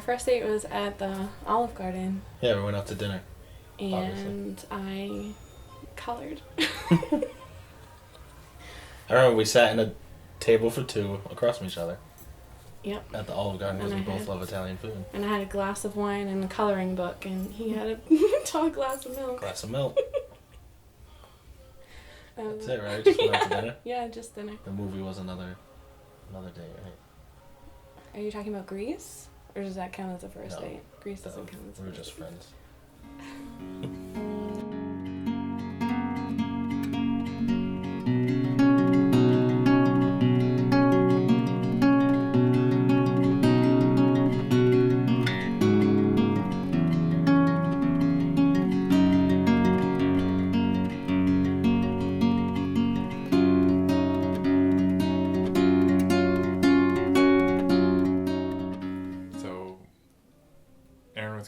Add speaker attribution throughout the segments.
Speaker 1: first date was at the Olive Garden.
Speaker 2: Yeah, we went out to dinner.
Speaker 1: And I colored.
Speaker 2: I remember we sat in a table for two across from each other.
Speaker 1: Yep.
Speaker 2: At the Olive Garden because we both love Italian food.
Speaker 1: And I had a glass of wine and a coloring book, and he had a tall glass of milk.
Speaker 2: Glass of milk. That's it, right? Just went out to dinner?
Speaker 1: Yeah, just dinner.
Speaker 2: The movie was another day, right?
Speaker 1: Are you talking about Grease? Or does that count as a first date? Grease doesn't count as a first date.
Speaker 2: We were just friends.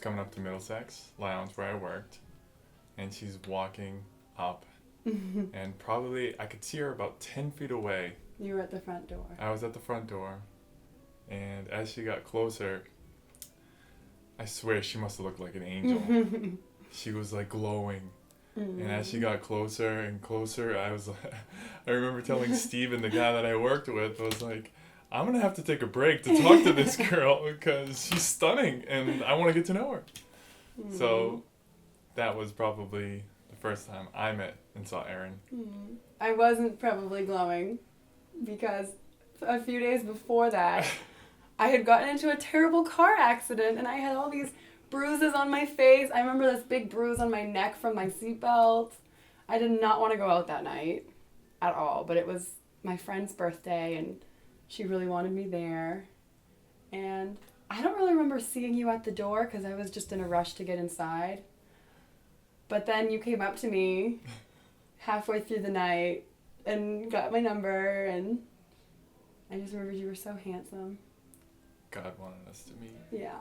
Speaker 3: Coming up to Middlesex Lounge where I worked, and she's walking up, and probably I could see her about 10 feet away.
Speaker 4: You were at the front door.
Speaker 3: I was at the front door, and as she got closer, I swear she must have looked like an angel. She was like glowing. And as she got closer and closer, I remember telling Steven, the guy that I worked with, was like, I'm going to have to take a break to talk to this girl because she's stunning and I want to get to know her. So that was probably the first time I met and saw Erin.
Speaker 4: I wasn't probably glowing because a few days before that, I had gotten into a terrible car accident and I had all these bruises on my face. I remember this big bruise on my neck from my seatbelt. I did not want to go out that night at all, but it was my friend's birthday and she really wanted me there. And I don't really remember seeing you at the door because I was just in a rush to get inside. But then you came up to me halfway through the night and got my number, and I just remembered you were so handsome.
Speaker 3: God wanted us to meet.
Speaker 4: Yeah.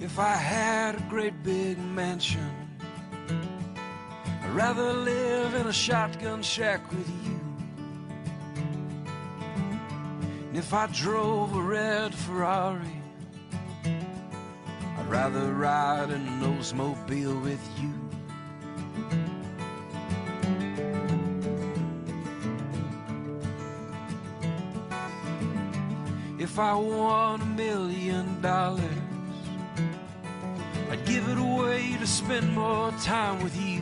Speaker 5: If I had a great big mansion, I'd rather live in a shotgun shack with you. And if I drove a red Ferrari, I'd rather ride in an Oldsmobile with you. If I won $1 million, I'd give it away to spend more time with you.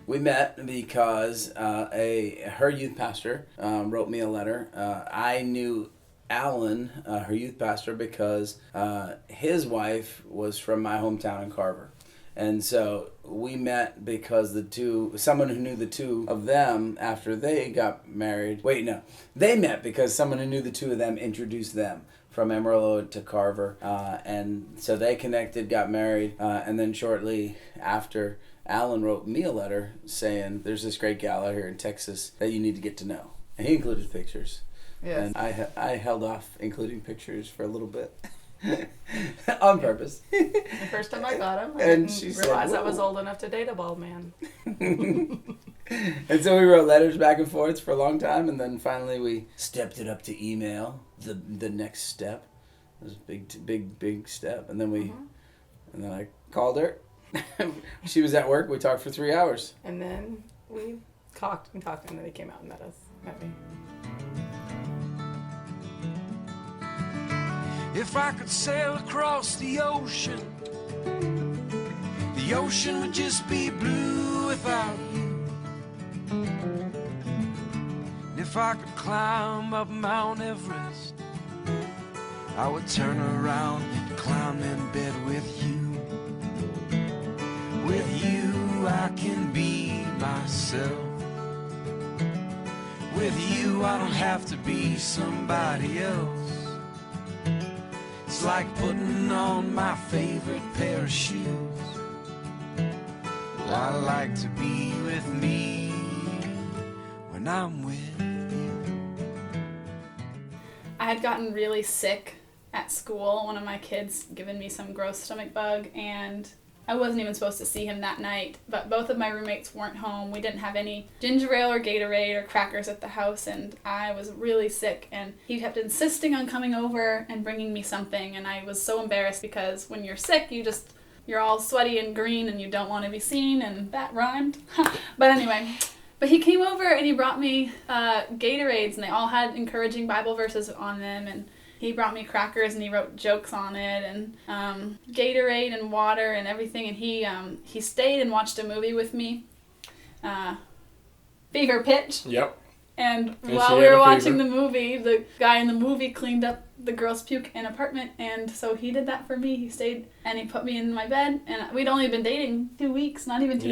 Speaker 6: We met because her youth pastor wrote me a letter. I knew Alan, her youth pastor, because his wife was from my hometown in Carver. And so we met because someone who knew the two of them after they got married. Wait, no. They met because someone who knew the two of them introduced them from Amarillo to Carver. And so they connected, got married, and then shortly after, Alan wrote me a letter saying, there's this great gal out here in Texas that you need to get to know. And he included pictures. Yes. And I held off including pictures for a little bit. On purpose.
Speaker 7: The first time I got him, I didn't realize I was old enough to date a bald man.
Speaker 6: And so we wrote letters back and forth for a long time, and then finally we stepped it up to email. The next step. It was a big step. And then and then I called her. She was at work. We talked for 3 hours.
Speaker 7: And then we talked, and then he came out and met me.
Speaker 5: If I could sail across the ocean would just be blue without you. And if I could climb up Mount Everest, I would turn around and climb in bed with you. With you I can be myself. With you I don't have to be somebody else. It's like putting on my favorite pair of shoes. Well, I like to be with me when when I'm with you.
Speaker 7: I had gotten really sick at school. One of my kids given me some gross stomach bug, and I wasn't even supposed to see him that night, but both of my roommates weren't home. We didn't have any ginger ale or Gatorade or crackers at the house, and I was really sick, and he kept insisting on coming over and bringing me something, and I was so embarrassed because when you're sick, you're all sweaty and green and you don't want to be seen, and that rhymed. But anyway, but he came over and he brought me Gatorades, and they all had encouraging Bible verses on them, and he brought me crackers and he wrote jokes on it, and Gatorade and water and everything, and he stayed and watched a movie with me, Fever Pitch.
Speaker 2: Yep.
Speaker 7: And
Speaker 2: And
Speaker 7: while
Speaker 2: she
Speaker 7: we
Speaker 2: had
Speaker 7: were
Speaker 2: a
Speaker 7: watching
Speaker 2: fever.
Speaker 7: the movie, the guy in the movie cleaned up the girl's puke in apartment, and so he did that for me. He stayed and he put me in my bed, and we'd only been dating 2 weeks, not even 2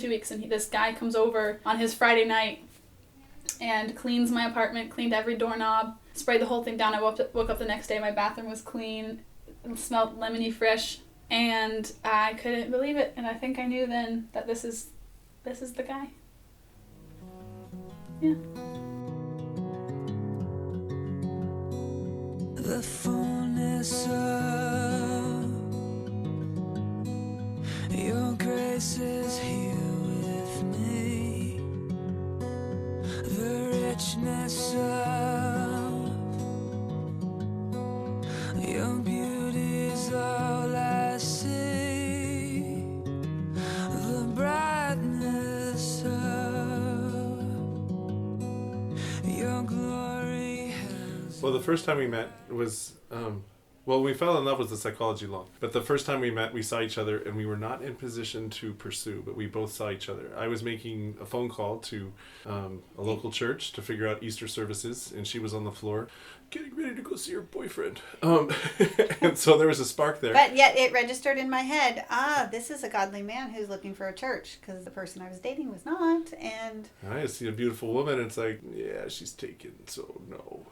Speaker 7: weeks, and this guy comes over on his Friday night and cleans my apartment, cleaned every doorknob, sprayed the whole thing down. I woke up the next day, my bathroom was clean, it smelled lemony fresh, and I couldn't believe it, and I think I knew then that this is the guy. Yeah.
Speaker 5: The fullness of your grace is here with me. The richness of your beauty is all I see. The brightness of your glory has.
Speaker 3: Well, the first time we met was, we fell in love was the psychology law. But the first time we met, we saw each other, and we were not in position to pursue, but we both saw each other. I was making a phone call to a local church to figure out Easter services, and she was on the floor getting ready to go see her boyfriend. And so there was a spark there.
Speaker 8: But yet it registered in my head, this is a godly man who's looking for a church, because the person I was dating was not, and...
Speaker 3: I see a beautiful woman, and it's like, yeah, she's taken, so no.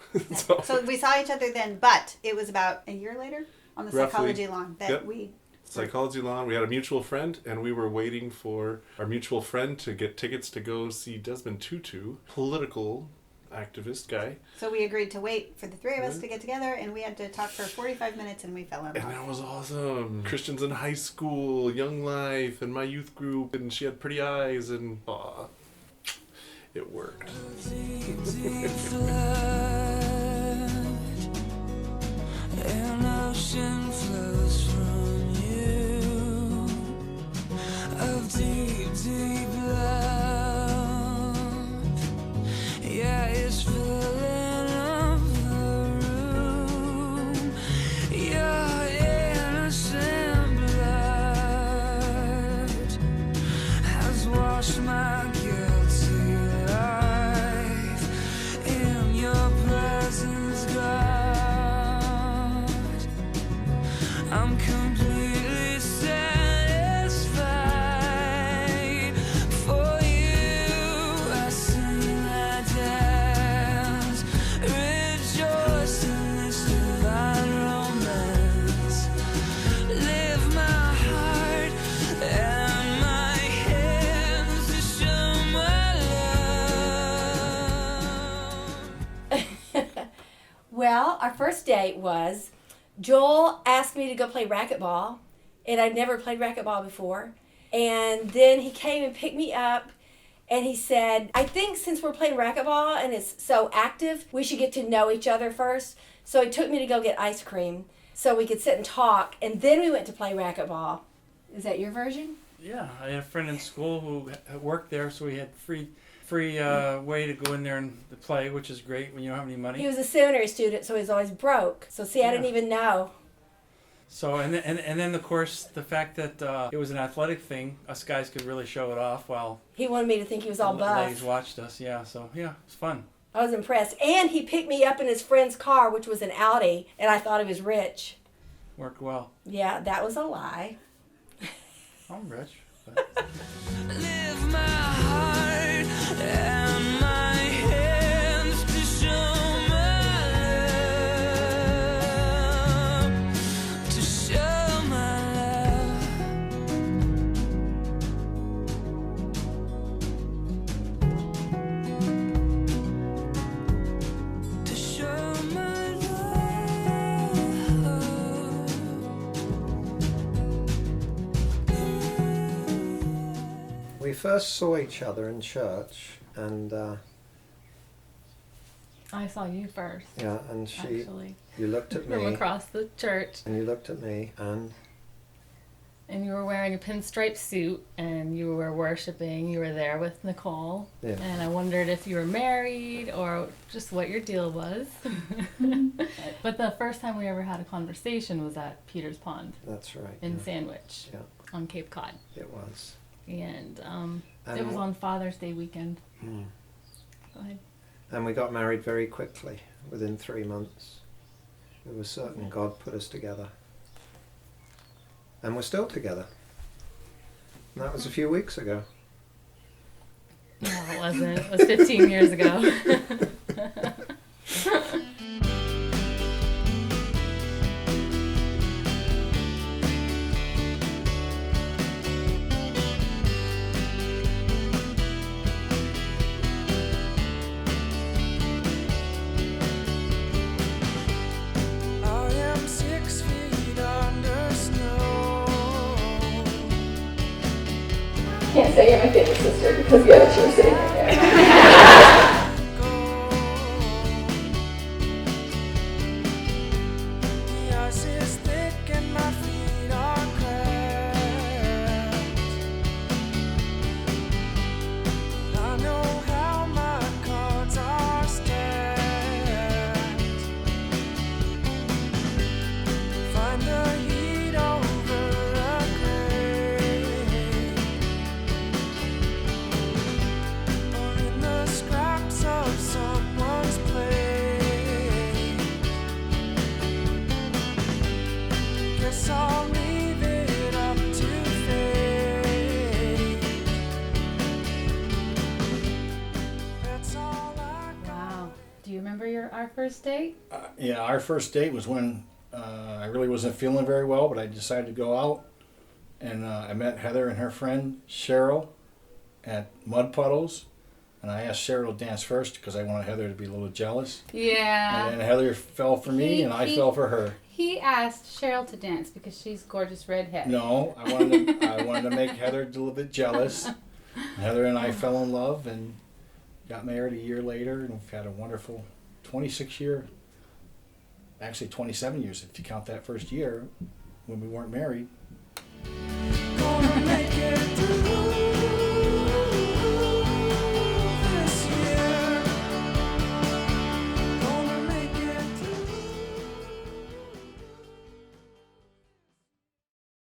Speaker 8: So we saw each other then, but it was about a year later on the
Speaker 3: Roughly.
Speaker 8: psychology lawn that
Speaker 3: Yep.
Speaker 8: we...
Speaker 3: Psychology lawn. We had a mutual friend, and we were waiting for our mutual friend to get tickets to go see Desmond Tutu, political activist guy.
Speaker 8: So we agreed to wait for the three of us to get together, and we had to talk for 45 minutes, and we fell in
Speaker 3: And
Speaker 8: love.
Speaker 3: that was awesome. Christians in high school, Young Life, and my youth group, and she had pretty eyes, and it worked.
Speaker 5: Deep flood, an ocean flows from you, of deep, deep love. Yeah, it's filling up the room. Your innocent blood has washed my guilty life in your presence, God. I'm completely satisfied. For you I sing, I dance, rejoice in this divine romance. Live my heart and my hands to show my love.
Speaker 9: Well, our first date was Joel asked me to go play racquetball, and I'd never played racquetball before. And then he came and picked me up, and he said, I think since we're playing racquetball and it's so active, we should get to know each other first. So he took me to go get ice cream so we could sit and talk, and then we went to play racquetball. Is that your version?
Speaker 10: Yeah, I had a friend in school who worked there, so we had free way to go in there and to play, which is great when you don't have any money.
Speaker 9: He was a seminary student, so he was always broke. So see, I didn't even know.
Speaker 10: So and then of course the fact that it was an athletic thing, us guys could really show it off while
Speaker 9: He wanted me to think he was all
Speaker 10: the
Speaker 9: buff.
Speaker 10: ladies watched us. Yeah, so yeah, it was fun.
Speaker 9: I was impressed. And he picked me up in his friend's car, which was an Audi, and I thought he was rich.
Speaker 10: Worked well.
Speaker 9: Yeah, that was a lie.
Speaker 10: I'm rich. But...
Speaker 5: Live my heart and my hands to show my love, to show my love.
Speaker 11: first saw each other in church, and
Speaker 12: I saw you first.
Speaker 11: yeah, and
Speaker 12: Actually,
Speaker 11: you looked at
Speaker 12: from
Speaker 11: me,
Speaker 12: across the church,
Speaker 11: and you looked at me, and
Speaker 12: you were wearing a pinstripe suit, and you were worshiping. You were there with Nicole,
Speaker 11: yeah,
Speaker 12: and I wondered if you were married or just what your deal was. But the first time we ever had a conversation was at Peter's Pond
Speaker 11: that's right.
Speaker 12: in
Speaker 11: yeah.
Speaker 12: Sandwich,
Speaker 11: Yeah.
Speaker 12: on Cape Cod,
Speaker 11: It was.
Speaker 12: and
Speaker 11: And
Speaker 12: it was on Father's Day weekend.
Speaker 11: Mm.
Speaker 12: Go ahead.
Speaker 11: And we got married very quickly, within 3 months. We were certain God put us together. And we're still together. And that was a few weeks ago.
Speaker 12: No, it wasn't. It was 15 years ago.
Speaker 5: I am 6 feet under snow.
Speaker 13: Can't say you're my favorite sister because the other two are sitting right there.
Speaker 5: The ice is thick and my feet are cracked. I know how my cards are stacked. Find the heat over a grave, or in the scraps of someone's plate. Guess I'll leave it up to fate. That's all I got.
Speaker 12: Wow. Do you remember our first date?
Speaker 14: Yeah, our first date was when I really wasn't feeling very well, but I decided to go out, and I met Heather and her friend Cheryl at Mud Puddles, and I asked Cheryl to dance first because I wanted Heather to be a little jealous.
Speaker 15: Yeah.
Speaker 14: And then Heather fell for me, and I fell for her.
Speaker 15: He asked Cheryl to dance because she's gorgeous redhead.
Speaker 14: No, I wanted to make Heather a little bit jealous. Heather and I fell in love and got married a year later, and we've had a wonderful 27 years if you count that first year when we weren't married.
Speaker 5: Gonna make it